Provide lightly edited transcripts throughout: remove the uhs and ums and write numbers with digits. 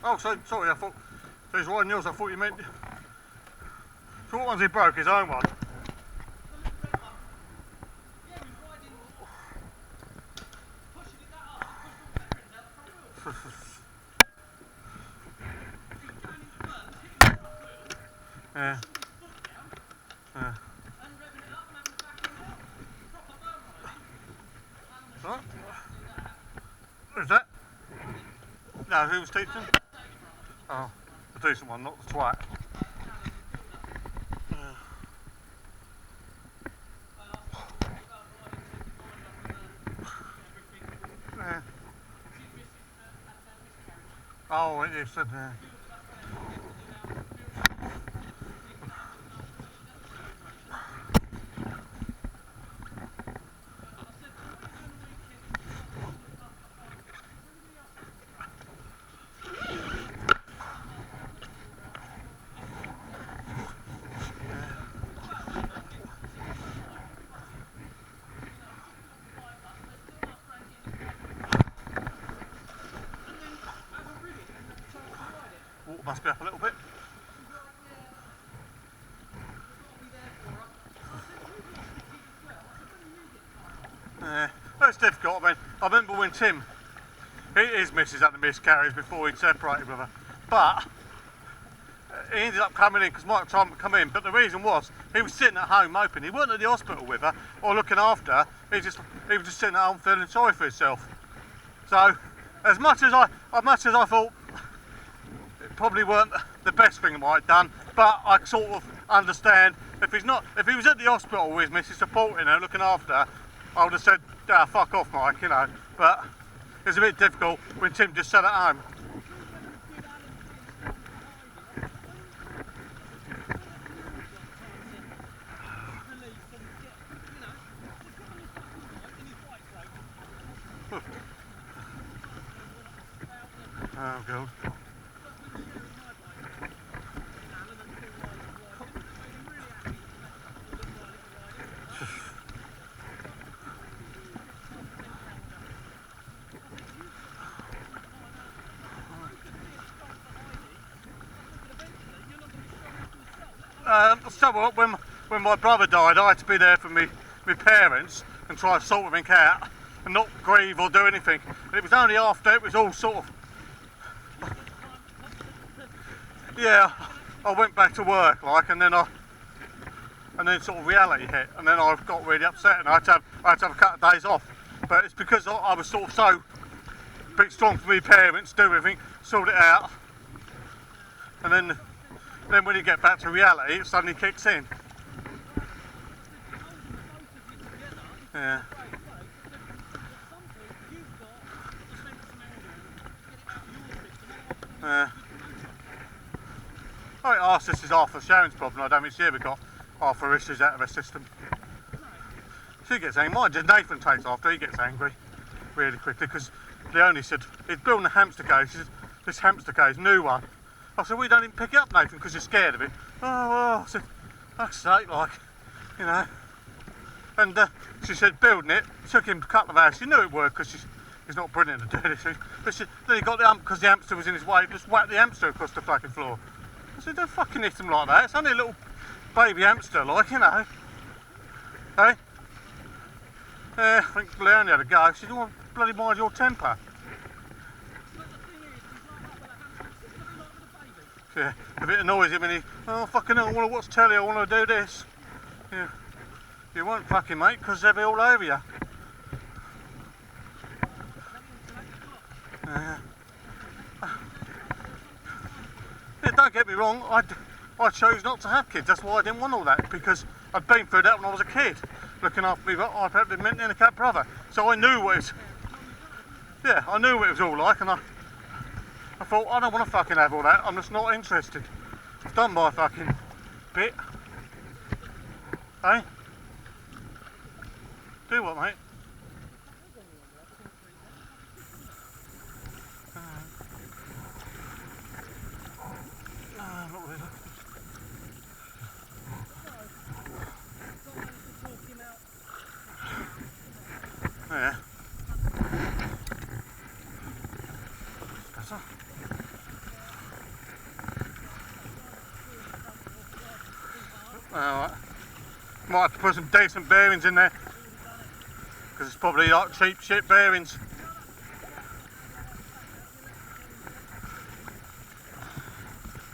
Oh, sorry, I thought he was riding yours, I thought you meant... So what one's he broke? His own one? Yeah. Yeah. What? Who's that? No, who was teaching? Oh, the decent one, not the twat. Yeah. Oh, you said water must be up a little bit. Yeah, that's difficult. I mean, I remember when Tim, his missus had the miscarriage before he'd separated with her, but he ended up coming in because Mike told him to come in. But the reason was he was sitting at home moping. He wasn't at the hospital with her or looking after her. He was just sitting at home feeling sorry for himself. So, as much as I thought it probably weren't the best thing I might have done, but I sort of understand if he was at the hospital with his missus supporting her, looking after her, I would have said, ah, fuck off, Mike, you know. But it's a bit difficult when Tim just sat at home. Oh, God. So when my brother died, I had to be there for my parents and try to sort everything out and not grieve or do anything. And it was only after it was all sort of... Yeah, I went back to work, like, and then sort of reality hit, and then I got really upset and I had to have a couple of days off. But it's because I was sort of so big strong for my parents, do everything, sort it out, and then when you get back to reality, it suddenly kicks in. Yeah. Yeah. I asked this is Arthur Sharon's problem. I don't think she ever got half her issues out of her system. She gets angry. Mine just Nathan takes after. He gets angry really quickly because Leonie said he's building a hamster cage. She said, this hamster cage, new one. I said, well, you don't even pick it up, Nathan, because you're scared of it. Oh, well, I said, fuck's sake, like, you know. And she said, building it, took him a couple of hours. She knew it would, because he's not brilliant at doing anything. But then he got the because the hamster was in his way, just whacked the hamster across the fucking floor. I said, don't fucking hit him like that. It's only a little baby hamster, like, you know. Hey? I think Leonie had a go. She said, oh, bloody mind your temper. Yeah, if it annoys him and he, oh fucking hell, I want to watch telly, I want to do this. Yeah, you won't fucking mate, because they'll be all over you. Yeah, don't get me wrong, I chose not to have kids, that's why I didn't want all that, because I'd been through that when I was a kid, looking after my iPad mentally handicapped brother. So I knew what it was, yeah, I knew what it was all like, and I thought, I don't want to fucking have all that, I'm just not interested. I've done my fucking bit. Hey? Do what, mate? Not really. Yeah. Might have to put some decent bearings in there, because it's probably like cheap shit bearings.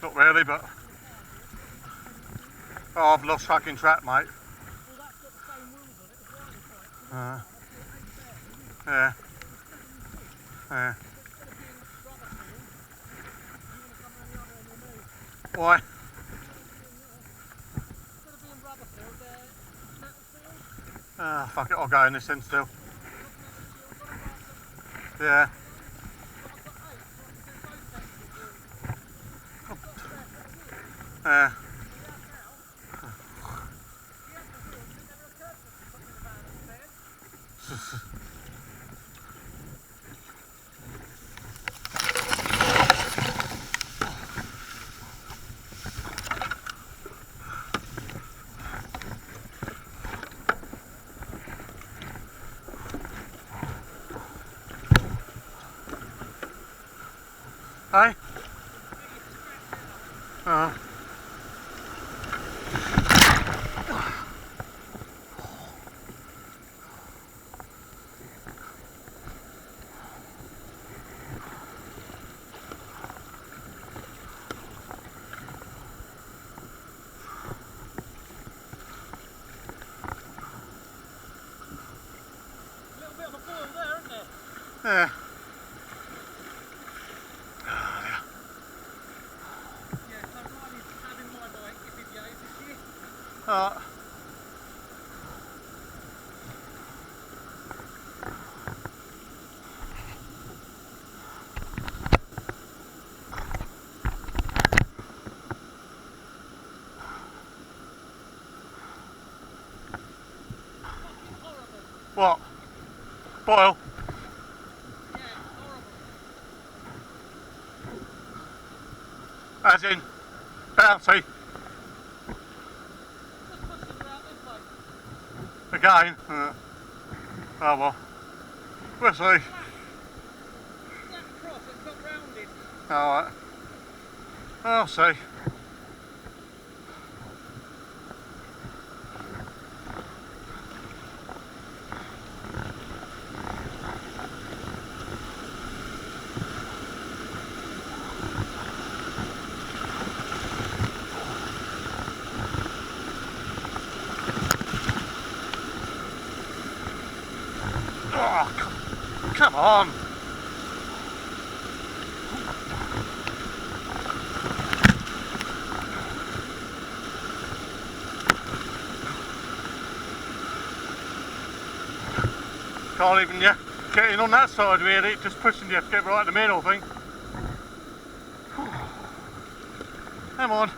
Not really, but oh, I've lost fucking track, mate. Yeah. Yeah. Why? Ah, fuck it, I'll go in this end still. Yeah. Yeah. Hey? Yeah. What? Boil? Yeah, horrible. As in, bouncy? Just pushes her out this way. Again? Oh well. We'll see. Flat across, it's not rounded. Alright. I'll see. Oh, come on! Can't even get in on that side really, it's just pushing you to get right in the middle, I think. Come on.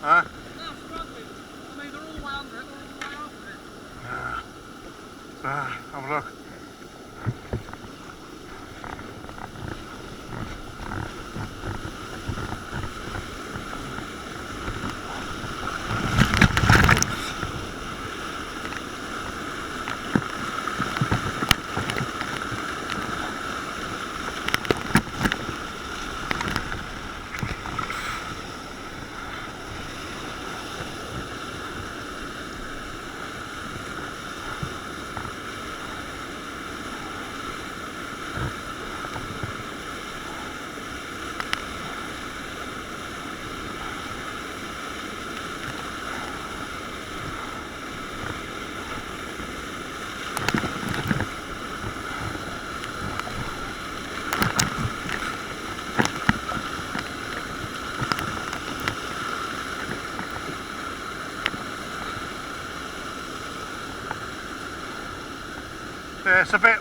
Huh? Now struggling. I mean, they're all the way under it, or all the way over it. Have a look. Yeah, it's a bit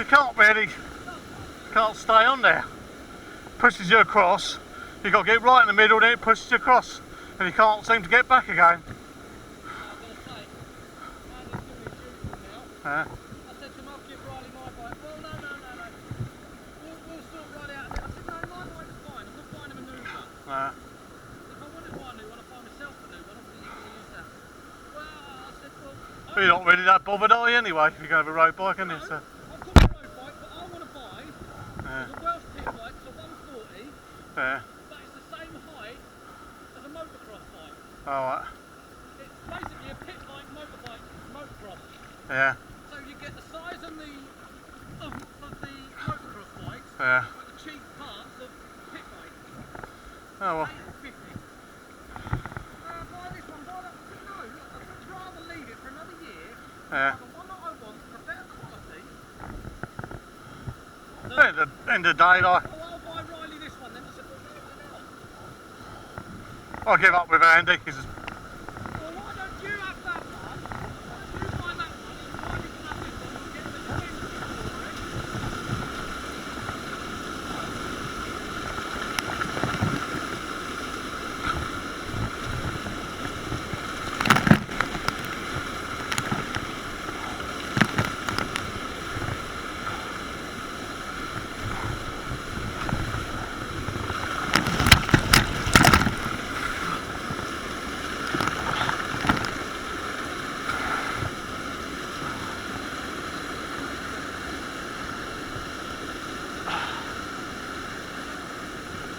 can't stay on there. Pushes you across. You got to get right in the middle, then it pushes you across, and you can't seem to get back again. I said to him, I'll give Riley my bike. Well, no. We'll sort Riley out. I said, no, my bike's fine. I'm not buying a manoeuvre. If I wanted to buy a new one, I'd buy myself a new one. Obviously, you can use that. Well, I said, well... You're not really that bothered, are you, anyway, if you're going to have a road bike, aren't you? So. I've got a road bike, but I want to buy a Welsh pit bike, so 140, Yeah. but it's the same height as a motocross bike. Alright. It's basically a pit bike, motorbike, motocross. Yeah. So you get the size and the of the motocross bikes, Yeah. but the cheap parts of pit bike. Oh well. £8.50. Buy this one, buy that. I said, no, look, I'd rather leave it for another year. Yeah. The one that I want for better quality. End of the day, like, Oh, I'll buy Riley this one then. I said, well, no, not. I'll give up with Andy. He's just, Well, why don't you have that one? Why don't you buy that one and Riley can have this one? We'll get the cheapest for it.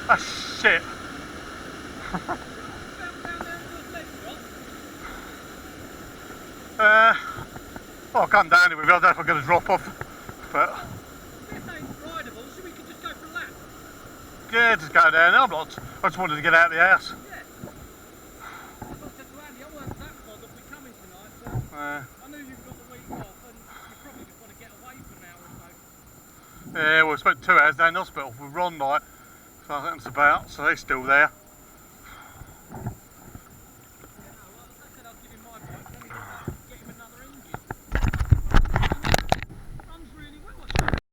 ah, shit. I'll come down here with you. I don't know if I'm going to drop off, but This ain't rideable, so we could just go for a lap. yeah, just go down there. I just wanted to get out of the house. Yeah. I said to Andy, I weren't that bothered we coming tonight, but I knew you've got the week off and you probably just want to get away for an hour or so. Yeah, we spent 2 hours down in hospital with Ron, like, so I think it's about, so they're still there.